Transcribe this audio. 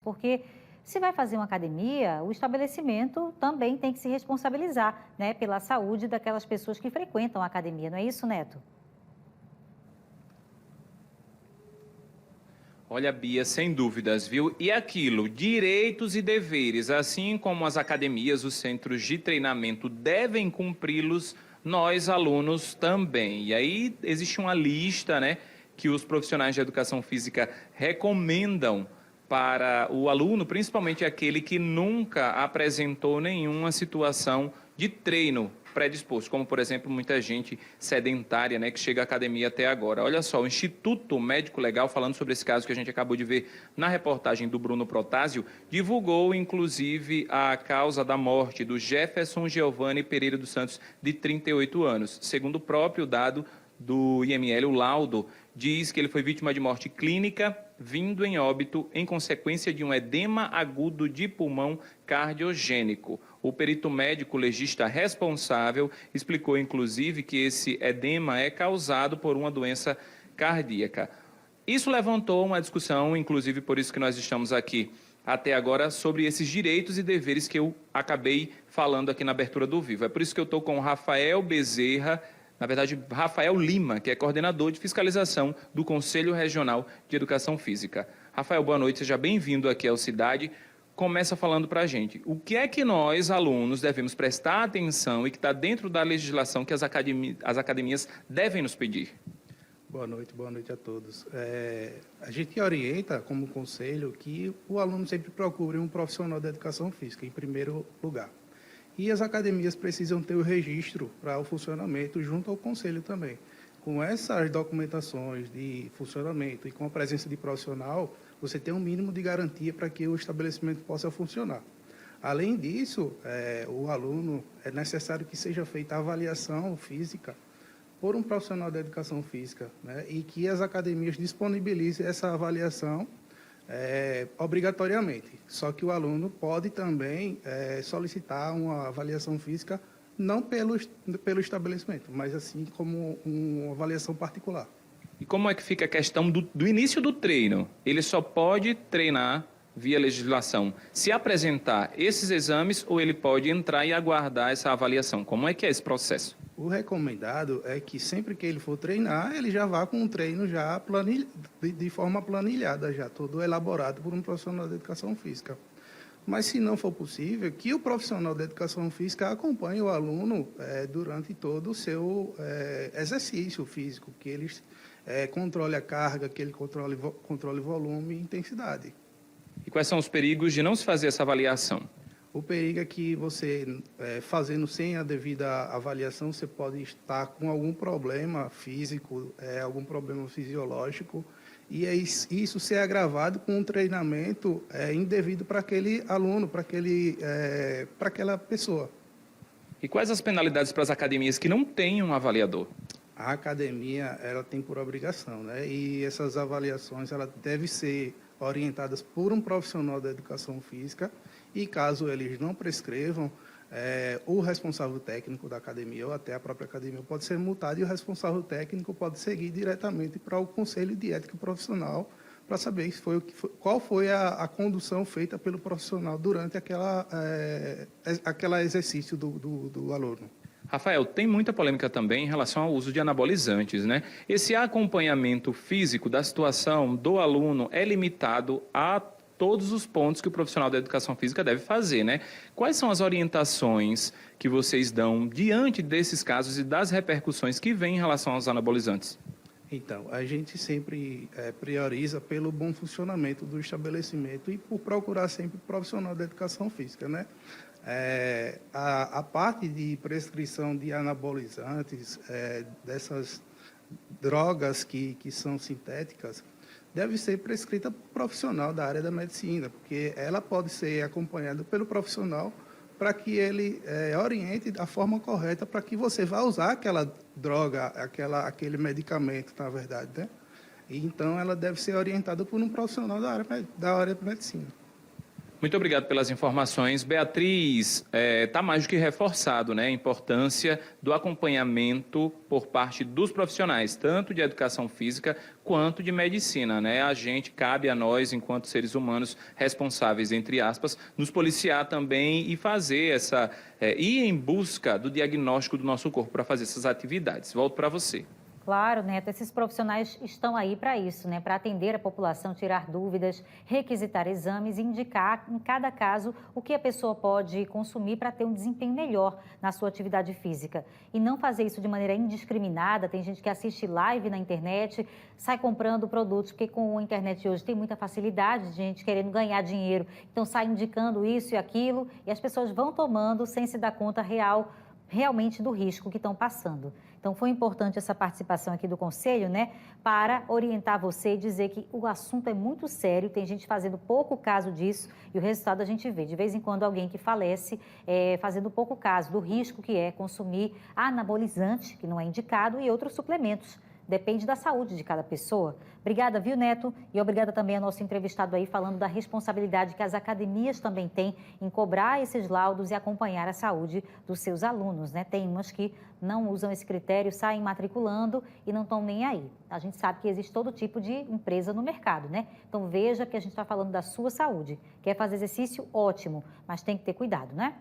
porque se vai fazer uma academia, o estabelecimento também tem que se responsabilizar, né, pela saúde daquelas pessoas que frequentam a academia, não é isso, Neto? Olha, Bia, sem dúvidas, viu? E aquilo, direitos e deveres, assim como as academias, os centros de treinamento devem cumpri-los, nós, alunos, também. E aí existe uma lista, né, que os profissionais de educação física recomendam para o aluno, principalmente aquele que nunca apresentou nenhuma situação de treino predisposto, como, por exemplo, muita gente sedentária, né, que chega à academia até agora. Olha só, o Instituto Médico Legal, falando sobre esse caso que a gente acabou de ver na reportagem do Bruno Protásio, divulgou, inclusive, a causa da morte do Jefferson Giovanni Pereira dos Santos, de 38 anos. Segundo o próprio dado do IML, o laudo diz que ele foi vítima de morte clínica, vindo em óbito em consequência de um edema agudo de pulmão cardiogênico. O perito médico legista responsável explicou, inclusive, que esse edema é causado por uma doença cardíaca. Isso levantou uma discussão, inclusive por isso que nós estamos aqui até agora, sobre esses direitos e deveres que eu acabei falando aqui na abertura do Vivo. É por isso que eu estou com o Rafael Bezerra, na verdade, Rafael Lima, que é coordenador de fiscalização do Conselho Regional de Educação Física. Rafael, boa noite, seja bem-vindo aqui ao Cidade. Começa falando para a gente, o que é que nós, alunos, devemos prestar atenção e que está dentro da legislação que as academias devem nos pedir? Boa noite a todos. A gente orienta, como conselho, que o aluno sempre procure um profissional da educação física, em primeiro lugar. E as academias precisam ter o registro para o funcionamento junto ao conselho também. Com essas documentações de funcionamento e com a presença de profissional, você tem um mínimo de garantia para que o estabelecimento possa funcionar. Além disso, o aluno, é necessário que seja feita a avaliação física por um profissional da educação física, né, e que as academias disponibilizem essa avaliação obrigatoriamente. Só que o aluno pode também solicitar uma avaliação física não pelo estabelecimento, mas assim como uma avaliação particular. E como é que fica a questão do início do treino? Ele só pode treinar via legislação se apresentar esses exames ou ele pode entrar e aguardar essa avaliação? Como é que é esse processo? O recomendado é que sempre que ele for treinar, ele já vá com um treino já de forma planilhada, já todo elaborado por um profissional de educação física. Mas, se não for possível, que o profissional de educação física acompanhe o aluno durante todo o seu exercício físico, que ele controle a carga, que ele controle volume e intensidade. E quais são os perigos de não se fazer essa avaliação? O perigo é que você, fazendo sem a devida avaliação, você pode estar com algum problema físico, algum problema fisiológico, e isso ser agravado com um treinamento indevido para aquele aluno, para aquela pessoa. E quais as penalidades para as academias que não têm um avaliador? A academia, ela tem por obrigação, né? E essas avaliações, ela devem ser orientadas por um profissional da educação física, e caso eles não prescrevam, o responsável técnico da academia ou até a própria academia pode ser multado e o responsável técnico pode seguir diretamente para o Conselho de Ética Profissional para saber qual foi a condução feita pelo profissional durante aquele exercício do aluno. Rafael, tem muita polêmica também em relação ao uso de anabolizantes, né? Esse acompanhamento físico da situação do aluno é limitado a todos os pontos que o profissional da educação física deve fazer, né? Quais são as orientações que vocês dão diante desses casos e das repercussões que vêm em relação aos anabolizantes? Então, a gente sempre prioriza pelo bom funcionamento do estabelecimento e por procurar sempre o profissional da educação física, né? A parte de prescrição de anabolizantes, dessas drogas que são sintéticas, deve ser prescrita por profissional da área da medicina, porque ela pode ser acompanhada pelo profissional para que ele oriente da forma correta para que você vá usar aquela droga, aquele medicamento, na verdade, né? E, então, ela deve ser orientada por um profissional da área da medicina. Muito obrigado pelas informações. Beatriz, está mais do que reforçado, né, a importância do acompanhamento por parte dos profissionais, tanto de educação física quanto de medicina, né? Cabe a nós, enquanto seres humanos responsáveis, entre aspas, nos policiar também e fazer ir em busca do diagnóstico do nosso corpo para fazer essas atividades. Volto para você. Claro, Neto, esses profissionais estão aí para isso, né? Para atender a população, tirar dúvidas, requisitar exames e indicar em cada caso o que a pessoa pode consumir para ter um desempenho melhor na sua atividade física. E não fazer isso de maneira indiscriminada. Tem gente que assiste live na internet, sai comprando produtos, porque com a internet hoje tem muita facilidade de gente querendo ganhar dinheiro. Então sai indicando isso e aquilo e as pessoas vão tomando sem se dar conta realmente do risco que estão passando. Então, foi importante essa participação aqui do Conselho, né, para orientar você e dizer que o assunto é muito sério, tem gente fazendo pouco caso disso e o resultado a gente vê. De vez em quando, alguém que falece fazendo pouco caso do risco que é consumir anabolizante, que não é indicado, e outros suplementos. Depende da saúde de cada pessoa. Obrigada, viu, Neto? E obrigada também ao nosso entrevistado aí, falando da responsabilidade que as academias também têm em cobrar esses laudos e acompanhar a saúde dos seus alunos, né? Tem umas que não usam esse critério, saem matriculando e não estão nem aí. A gente sabe que existe todo tipo de empresa no mercado, né? Então veja que a gente está falando da sua saúde. Quer fazer exercício? Ótimo, mas tem que ter cuidado, né?